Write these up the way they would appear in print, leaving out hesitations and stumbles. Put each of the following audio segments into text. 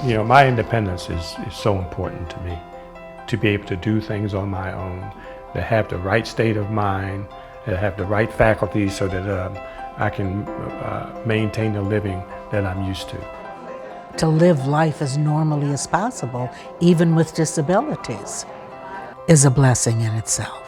You know, my independence is so important to me, to be able to do things on my own, to have the right state of mind, to have the right faculties so that I can maintain the living that I'm used to. To live life as normally as possible, even with disabilities, is a blessing in itself.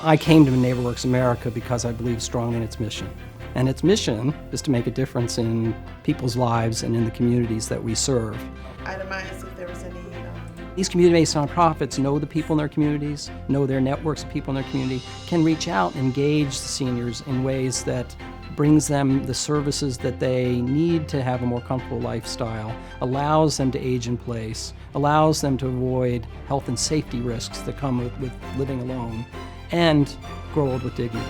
I came to NeighborWorks America because I believe strongly in its mission. And its mission is to make a difference in people's lives and in the communities that we serve. Itemize if there was any. These community-based nonprofits know the people in their communities, know their networks of people in their community, can reach out and engage the seniors in ways that brings them the services that they need to have a more comfortable lifestyle, allows them to age in place, allows them to avoid health and safety risks that come with living alone, and grow old with dignity.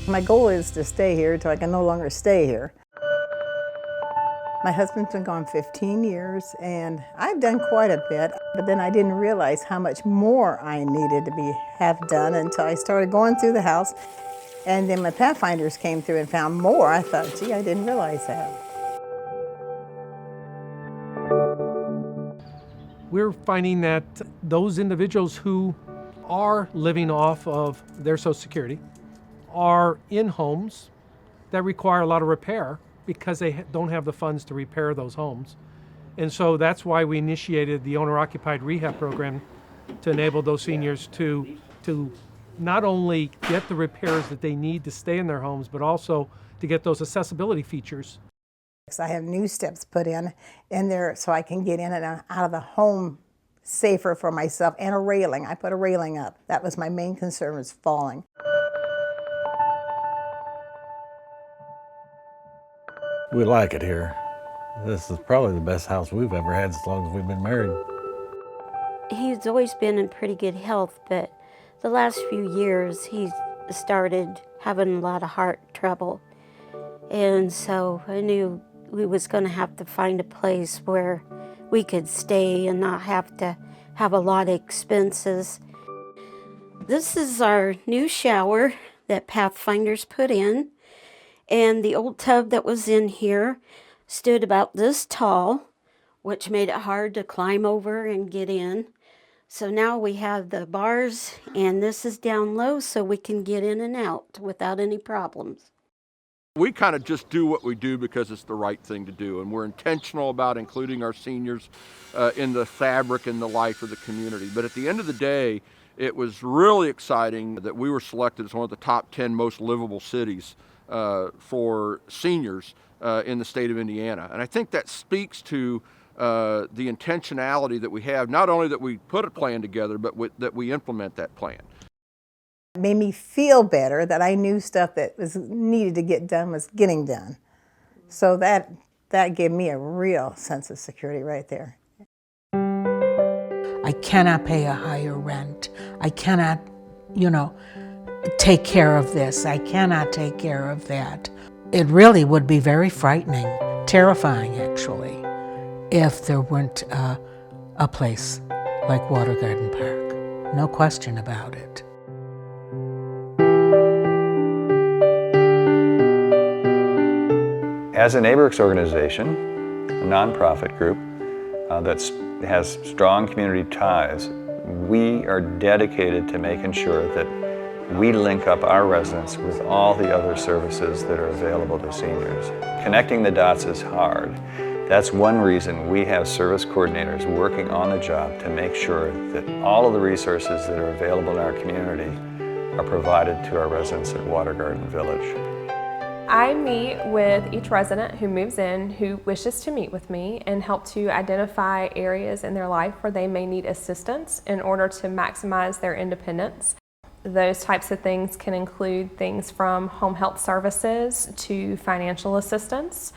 My goal is to stay here until I can no longer stay here. My husband's been gone 15 years and I've done quite a bit, but then I didn't realize how much more I needed to have done until I started going through the house. And then my Pathfinders came through and found more. I thought, gee, I didn't realize that. We're finding that those individuals who are living off of their Social Security are in homes that require a lot of repair because they don't have the funds to repair those homes. And so that's why we initiated the owner-occupied rehab program to enable those seniors to not only get the repairs that they need to stay in their homes, but also to get those accessibility features. I have new steps put in there so I can get in and out of the home safer for myself, and a railing. I put a railing up. That was my main concern, was falling. We like it here. This is probably the best house we've ever had as long as we've been married. He's always been in pretty good health, but the last few years he's started having a lot of heart trouble. And so I knew we was going to have to find a place where we could stay and not have to have a lot of expenses. This is our new shower that Pathfinders put in. And the old tub that was in here stood about this tall, which made it hard to climb over and get in. So now we have the bars, and this is down low so we can get in and out without any problems. We kind of just do what we do because it's the right thing to do, and we're intentional about including our seniors in the fabric and the life of the community. But at the end of the day, it was really exciting that we were selected as one of the top 10 most livable cities for seniors in the state of Indiana. And I think that speaks to the intentionality that we have, not only that we put a plan together, but that we implement that plan. It made me feel better that I knew stuff that was needed to get done was getting done. So that gave me a real sense of security right there. I cannot pay a higher rent. I cannot, take care of this. I cannot take care of that. It really would be very frightening, terrifying actually, if there weren't a place like Water Garden Park. No question about it. As a NeighborWorks organization, a nonprofit group that has strong community ties, we are dedicated to making sure that we link up our residents with all the other services that are available to seniors. Connecting the dots is hard. That's one reason we have service coordinators working on the job to make sure that all of the resources that are available in our community are provided to our residents at Water Garden Village. I meet with each resident who moves in who wishes to meet with me and help to identify areas in their life where they may need assistance in order to maximize their independence. Those types of things can include things from home health services to financial assistance.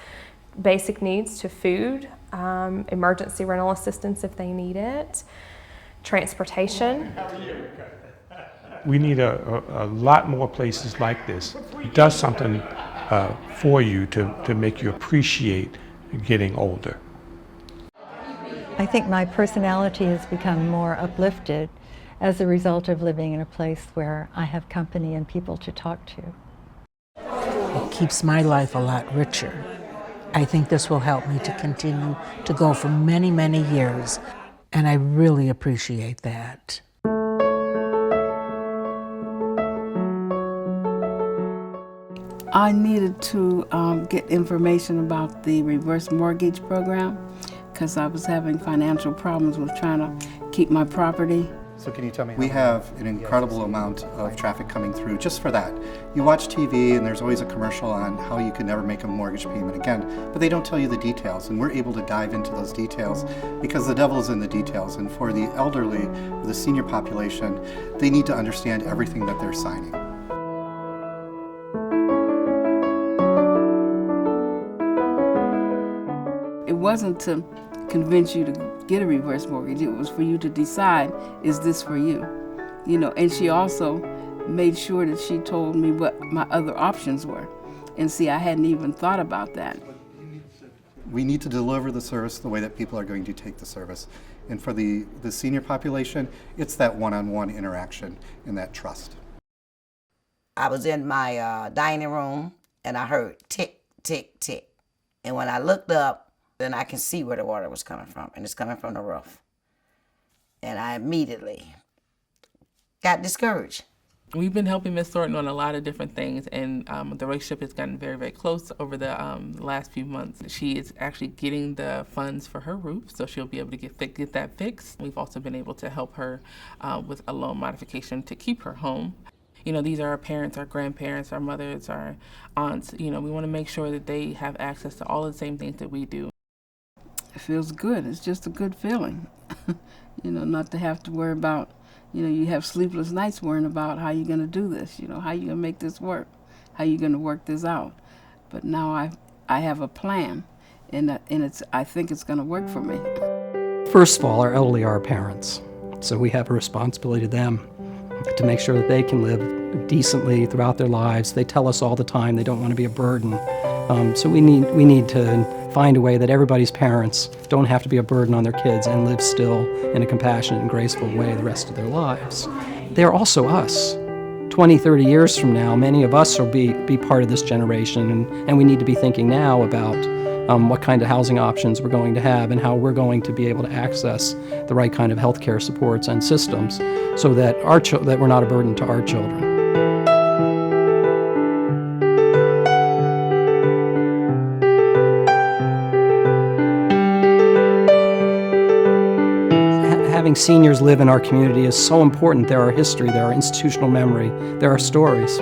basic needs to food, emergency rental assistance if they need it, transportation. We need a lot more places like this. It does something for you to make you appreciate getting older. I think my personality has become more uplifted as a result of living in a place where I have company and people to talk to. It keeps my life a lot richer. I think this will help me to continue to go for many, many years, and I really appreciate that. I needed to get information about the reverse mortgage program because I was having financial problems with trying to keep my property. So can you tell me? We have an incredible amount of traffic coming through just for that. You watch TV and there's always a commercial on how you can never make a mortgage payment again, but they don't tell you the details, and we're able to dive into those details because the devil is in the details. And for the elderly, or the senior population, they need to understand everything that they're signing. It wasn't to convince you to get a reverse mortgage. It was for you to decide, is this for you? You know, and she also made sure that she told me what my other options were. And see, I hadn't even thought about that. We need to deliver the service the way that people are going to take the service. And for the senior population, it's that one-on-one interaction and that trust. I was in my dining room and I heard tick, tick, tick. And when I looked up, then I can see where the water was coming from, and it's coming from the roof. And I immediately got discouraged. We've been helping Ms. Thornton on a lot of different things, and the relationship has gotten very, very close over the last few months. She is actually getting the funds for her roof, so she'll be able to get that fixed. We've also been able to help her with a loan modification to keep her home. You know, these are our parents, our grandparents, our mothers, our aunts. You know, we want to make sure that they have access to all the same things that we do. It feels good. It's just a good feeling. You know, not to have to worry about, you know, you have sleepless nights worrying about how you're going to do this, you know, how you're going to make this work, how you're going to work this out. But now I have a plan, and I think it's going to work for me. First of all, our elderly are our parents, so we have a responsibility to them to make sure that they can live decently throughout their lives. They tell us all the time they don't want to be a burden. So we need to find a way that everybody's parents don't have to be a burden on their kids and live still in a compassionate and graceful way the rest of their lives. They're also us. 20, 30 years from now, many of us will be part of this generation, and we need to be thinking now about what kind of housing options we're going to have and how we're going to be able to access the right kind of healthcare supports and systems so that that we're not a burden to our children. Having seniors live in our community is so important. They're our history, they're our institutional memory, they're our stories.